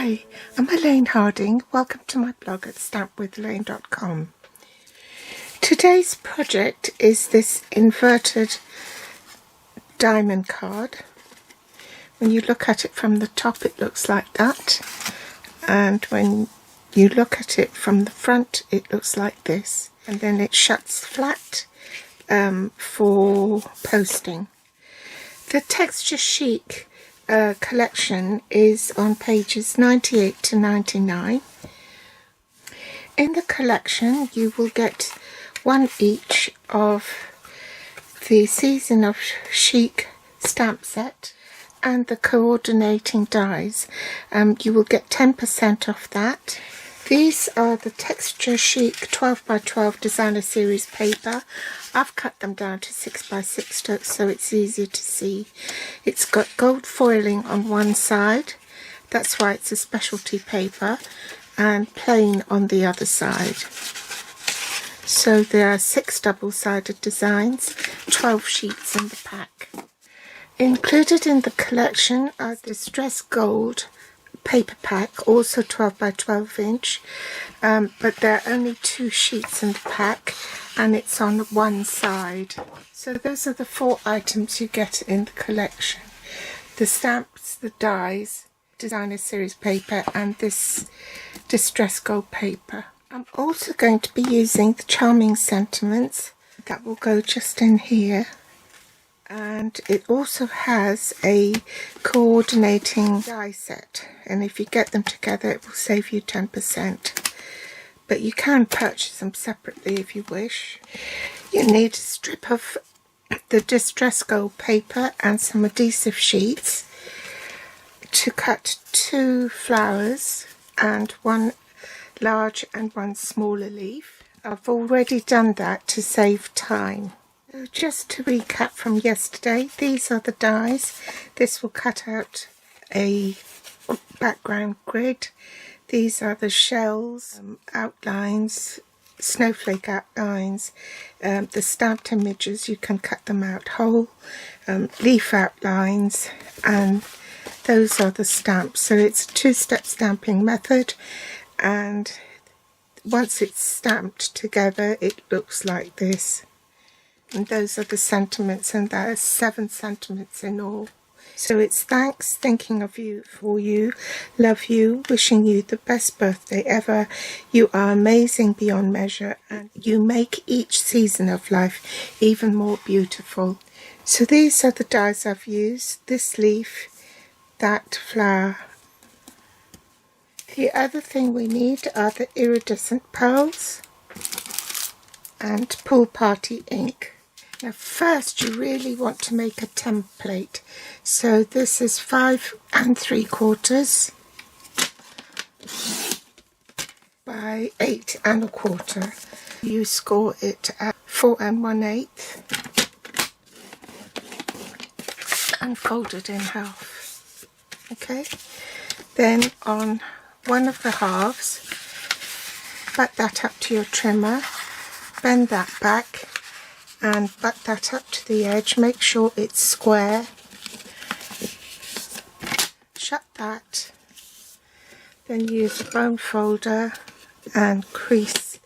Hi, I'm Elaine Harding. Welcome to my blog at stampwithelaine.com. Today's project is this inverted diamond card. When you look at it from the top, it looks like that. And when you look at it from the front, it looks like this. And then it shuts flat for posting. The Texture Chic collection is on pages 98 to 99. In the collection you will get one each of the Season of Chic stamp set and the coordinating dies. You will get 10% off that. These are the Texture Chic 12x12 designer series paper. I've cut them down to 6x6 so it's easier to see. It's got gold foiling on one side, that's why it's a specialty paper, and plain on the other side. So there are 6 double-sided designs, 12 sheets in the pack. Included in the collection are the Distress Gold paper pack, also 12x12 inch, but there are only 2 sheets in the pack and it's on one side. So those are the 4 items you get in the collection: the stamps, the dies, designer series paper, and this Distress Gold paper. I'm also going to be using the Charming Sentiments that will go just in here. And it also has a coordinating die set, and if you get them together it will save you 10%, but you can purchase them separately if you wish. You need a strip of the Distress Gold paper and some adhesive sheets to cut 2 flowers and 1 large and 1 smaller leaf. I've already done that to save time. Just to recap from yesterday, these are the dies. This will cut out a background grid. These are the shells, outlines, snowflake outlines, the stamped images, you can cut them out whole, leaf outlines, and those are the stamps. So it's a 2-step stamping method, and once it's stamped together it looks like this. And those are the sentiments, and there are 7 sentiments in all. So it's thanks, thinking of you, for you, love you, wishing you the best birthday ever. You are amazing beyond measure, and you make each season of life even more beautiful. So these are the dies I've used: this leaf, that flower. The other thing we need are the iridescent pearls and Pool Party ink. Now first you really want to make a template. So this is 5 3/4 by 8 1/4. You score it at 4 1/8 and fold it in half. Okay, then on one of the halves, butt that up to your trimmer, bend that back and butt that up to the edge. Make sure it's square. Shut that. Then use a bone folder and crease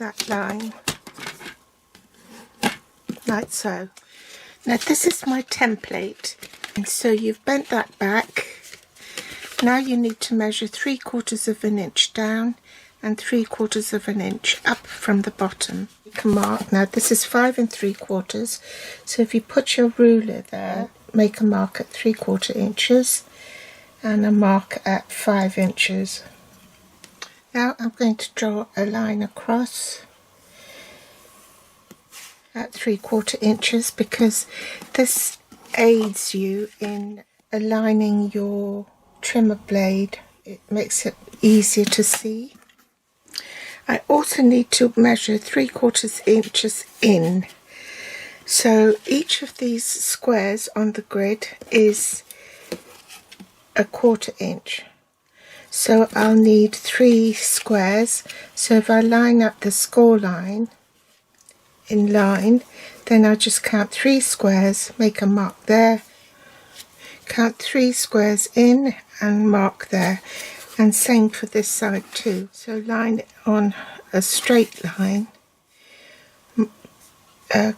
that line like so. Now this is my template, and so you've bent that back. Now you need to measure 3/4 of an inch down and 3/4 of an inch up from the bottom. You can mark. Now this is 5 3/4, so if you put your ruler there, make a mark at 3/4 inches and a mark at 5 inches. Now I'm going to draw a line across at 3/4 inches because this aids you in aligning your trimmer blade. It makes it easier to see. I also need to measure 3/4 inches in. So each of these squares on the grid is 1/4 inch. So I'll need 3 squares. So if I line up the score line in line, then I'll just count 3 squares, make a mark there, count 3 squares in and mark there, and same for this side too. So line it on a straight line,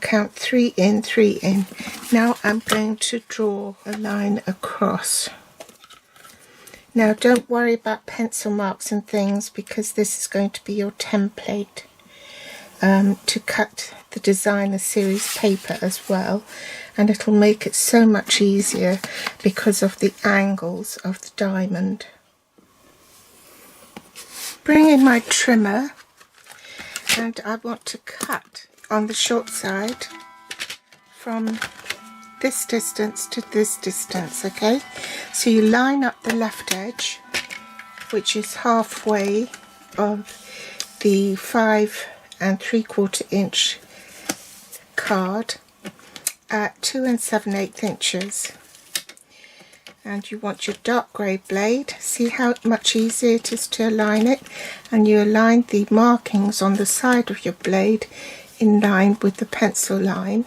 count 3 in, 3 in. Now I'm going to draw a line across. Now don't worry about pencil marks and things, because this is going to be your template to cut the designer series paper as well, and it'll make it so much easier because of the angles of the diamond. Bring in my trimmer, and I want to cut on the short side from this distance to this distance, okay? So you line up the left edge, which is halfway of the 5 3/4 inch card at 2 7/8 inches. And you want your dark grey blade. See how much easier it is to align it? And you align the markings on the side of your blade in line with the pencil line.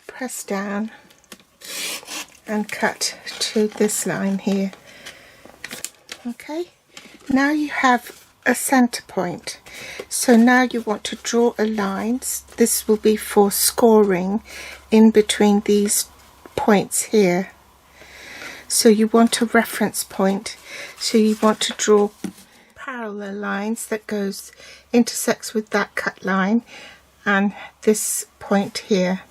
Press down and cut to this line here. Okay, now you have a center point. So now you want to draw a line. This will be for scoring in between these points here. So you want a reference point. So you want to draw parallel lines that intersects with that cut line and this point here.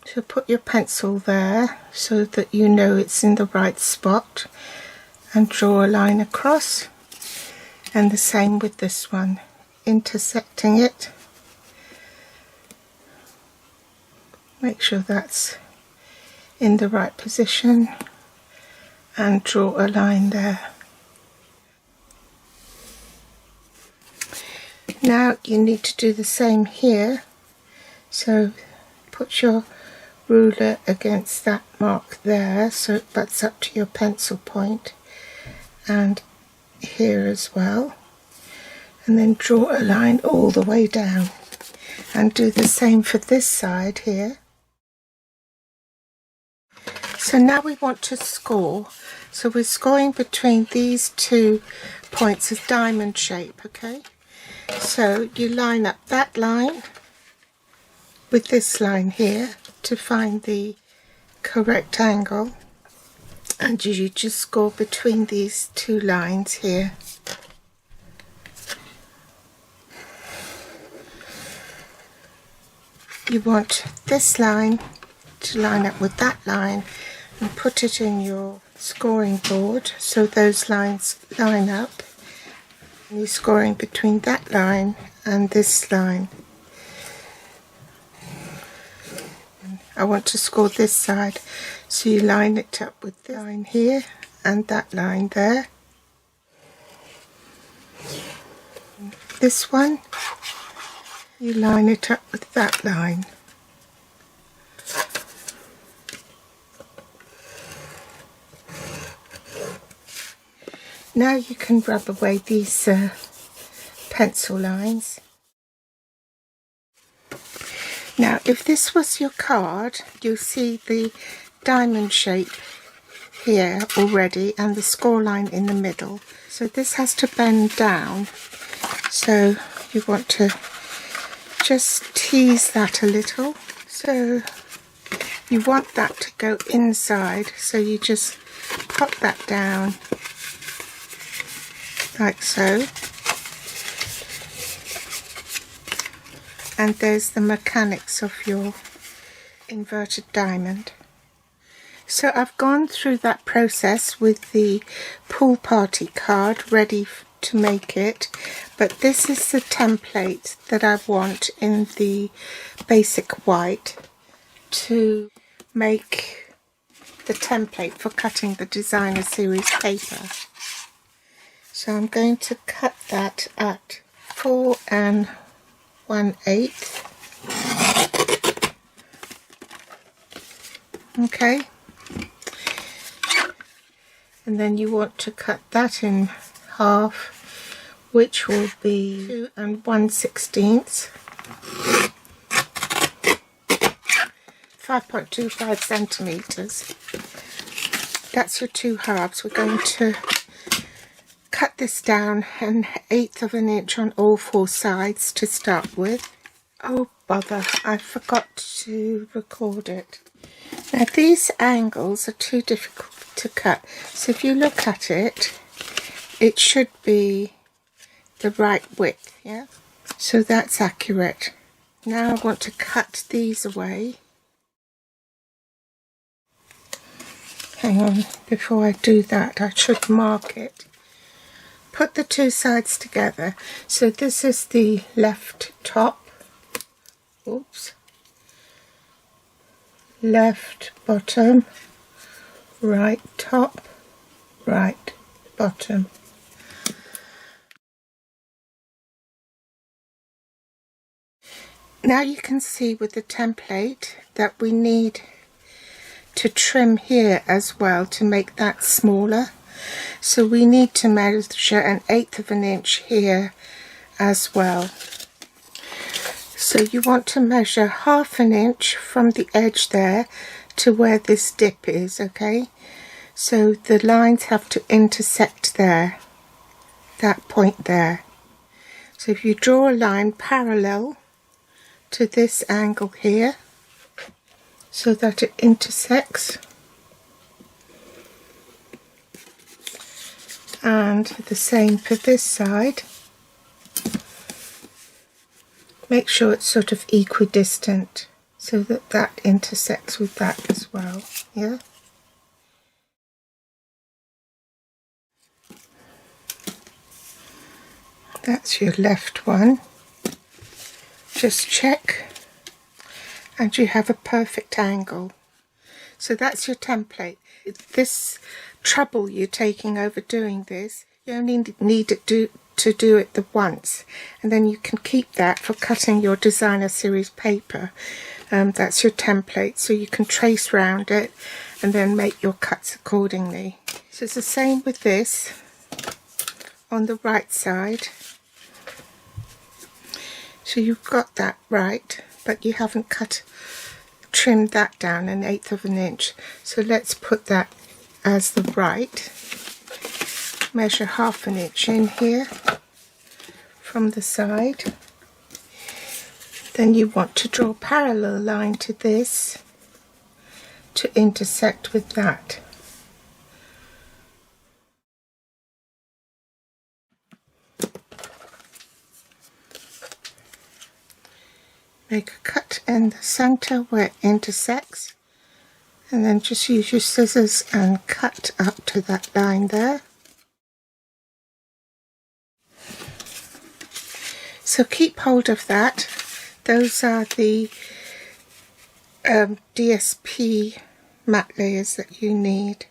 So put your pencil there so that you know it's in the right spot, and draw a line across. And the same with this one, intersecting it. Make sure that's in the right position and draw a line there. Now you need to do the same here. So put your ruler against that mark there so it butts up to your pencil point, and here as well, and then draw a line all the way down, and do the same for this side here. So now we want to score, so we're scoring between these 2 points of diamond shape, okay? So you line up that line with this line here to find the correct angle, and you just score between these 2 lines here. You want this line to line up with that line and put it in your scoring board so those lines line up, and you're scoring between that line and this line. I want to score this side, so you line it up with the line here and that line there. This one, you line it up with that line. Now you can rub away these pencil lines. Now if this was your card, you'll see the diamond shape here already and the score line in the middle. So this has to bend down, so you want to just tease that a little. So you want that to go inside, so you just pop that down like so. And there's the mechanics of your inverted diamond. So I've gone through that process with the pool party card ready to make it, but this is the template that I want in the basic white to make the template for cutting the designer series paper. So I'm going to cut that at 4 1/8. Okay, and then you want to cut that in half, which will be 2 1/16. 5.25 centimetres. That's your 2 halves. We're going to cut this down 1/8 of an inch on all 4 sides to start with. Oh bother, I forgot to record it. Now these angles are too difficult to cut, so if you look at it, it should be the right width, yeah? So that's accurate. Now I want to cut these away. Hang on, before I do that I should mark it. Put the 2 sides together. So this is the left top. Oops. Left bottom, right top, right bottom. Now you can see with the template that we need to trim here as well to make that smaller. So we need to measure 1/8 of an inch here as well. So you want to measure 1/2 inch from the edge there to where this dip is, okay? So the lines have to intersect there, that point there. So if you draw a line parallel to this angle here, so that it intersects, and the same for this side. Make sure it's sort of equidistant so that that intersects with that as well, yeah? That's your left one. Just check and you have a perfect angle. So that's your template. This trouble you're taking over doing this, you only need to do it the once, and then you can keep that for cutting your designer series paper. That's your template, so you can trace round it and then make your cuts accordingly. So it's the same with this on the right side. So you've got that right, but you haven't trimmed that down 1/8 of an inch. So let's put that as the right. Measure 1/2 an inch in here from the side. Then you want to draw a parallel line to this to intersect with that. Make a cut in the center where it intersects, and then just use your scissors and cut up to that line there. So keep hold of that. Those are the DSP matte layers that you need.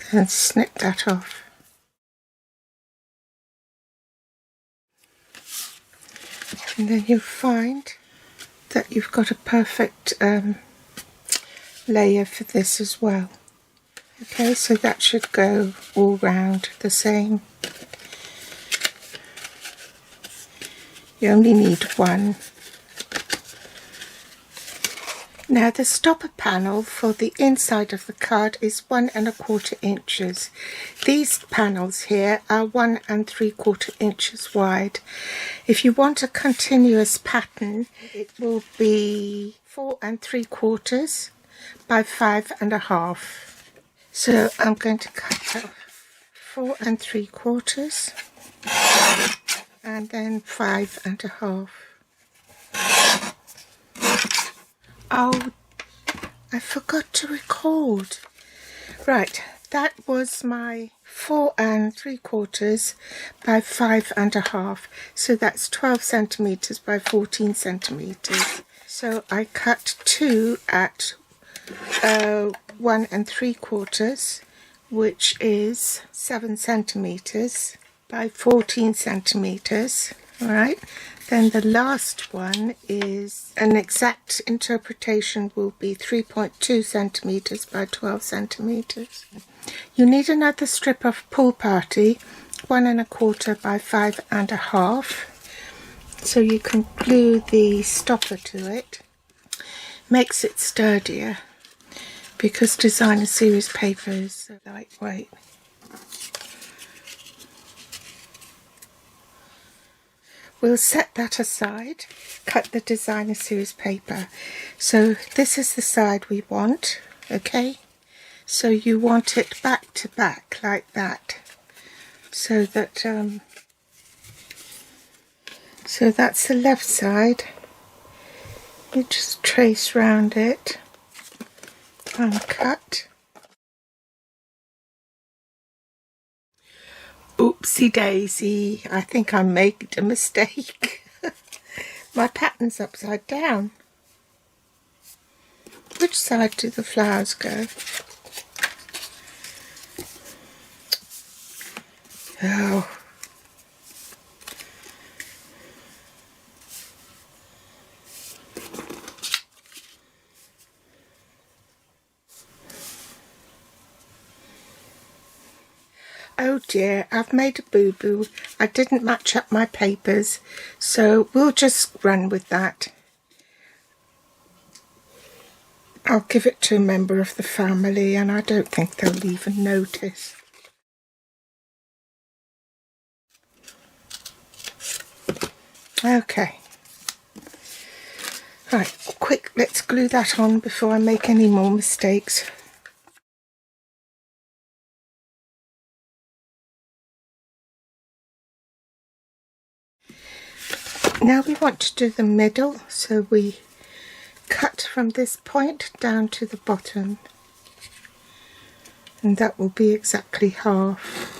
And then snip that off. And then you'll find that you've got a perfect layer for this as well. Okay, so that should go all round the same. You only need one. Now the stopper panel for the inside of the card is 1 1/4 inches. These panels here are 1 3/4 inches wide. If you want a continuous pattern, it will be 4 3/4 by 5 1/2. So I'm going to cut off 4 3/4 and then 5 1/2. Oh, I forgot to record. Right, that was my 4 3/4 by 5 1/2. So that's 12 centimetres by 14 centimetres. So I cut 2 at 1 3/4, which is 7 centimetres by 14 centimetres. All right. Then the last one is an exact interpretation will be 3.2 centimetres by 12 centimetres. You need another strip of pull party, 1 1/4 by 5 1/2. so you can glue the stopper to it. Makes it sturdier because designer series paper is so lightweight. We'll set that aside, cut the designer series paper. So this is the side we want, okay? So you want it back to back like that. So that so that's the left side. You just trace round it and cut. Oopsie daisy, I think I made a mistake. My pattern's upside down. Which side do the flowers go? Oh. Oh dear, I've made a boo-boo. I didn't match up my papers, so we'll just run with that. I'll give it to a member of the family and I don't think they'll even notice. Okay. Right, quick, let's glue that on before I make any more mistakes. Now we want to do the middle, so we cut from this point down to the bottom, and that will be exactly half.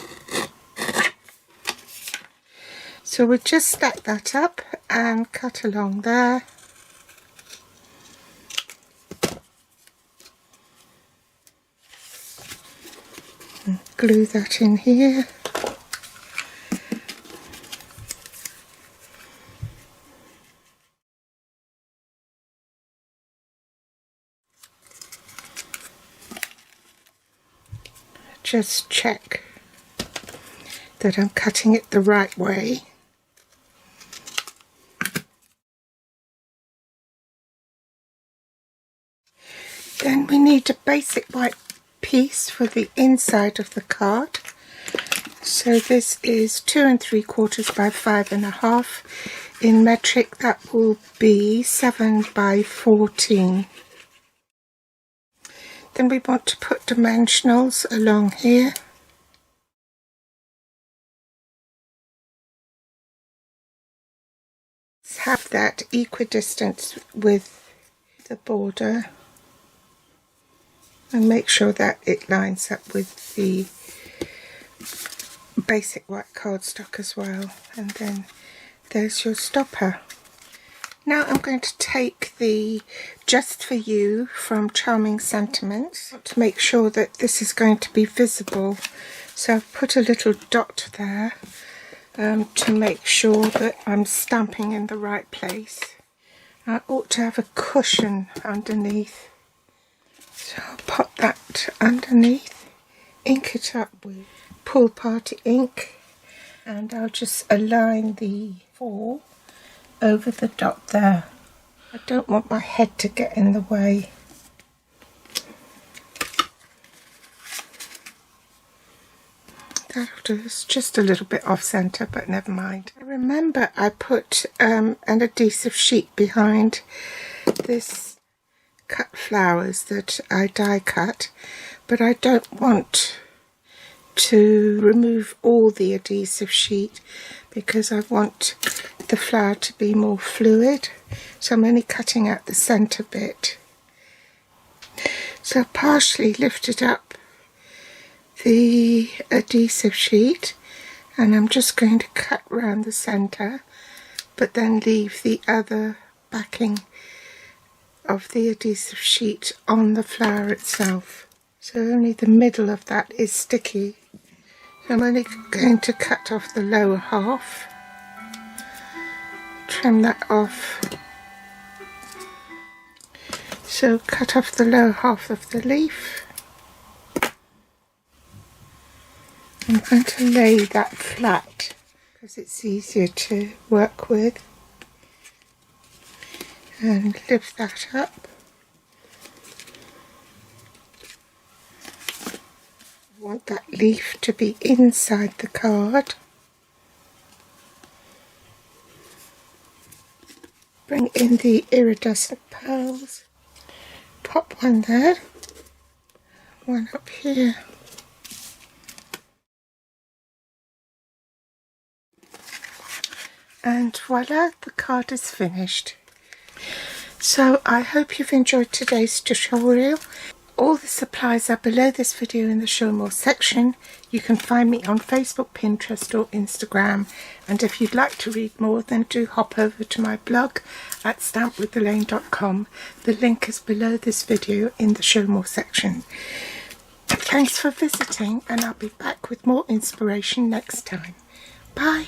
So we'll just stack that up and cut along there. And glue that in here. Just check that I'm cutting it the right way. Then we need a basic white piece for the inside of the card. So this is 2 3/4 by 5.5. In metric that will be 7 by 14. Then we want to put dimensionals along here. Let's have that equidistant with the border and make sure that it lines up with the basic white cardstock as well. And then there's your stopper. Now I'm going to take the Just For You from Charming Sentiments to make sure that this is going to be visible. So I've put a little dot there to make sure that I'm stamping in the right place. I ought to have a cushion underneath. So I'll pop that underneath, ink it up with Pool Party ink, and I'll just align the 4 over the dot there. I don't want my head to get in the way. That'll do. It's just a little bit off centre, but never mind. I remember I put an adhesive sheet behind this cut flowers that I die cut, but I don't want to remove all the adhesive sheet because I want the flower to be more fluid, so I'm only cutting out the centre bit. So I partially lifted up the adhesive sheet and I'm just going to cut round the centre, but then leave the other backing of the adhesive sheet on the flower itself. So only the middle of that is sticky. So I'm only going to cut off the lower half, trim that off. So cut off the lower half of the leaf. I'm going to lay that flat because it's easier to work with. and lift that up. I want that leaf to be inside the card. Bring in the iridescent pearls. Pop one there, one up here. And voila, the card is finished. So I hope you've enjoyed today's tutorial. All the supplies are below this video in the show more section. You can find me on Facebook, Pinterest or Instagram, and if you'd like to read more then do hop over to my blog at stampwithelaine.com. The link is below this video in the show more section. Thanks for visiting, and I'll be back with more inspiration next time. Bye!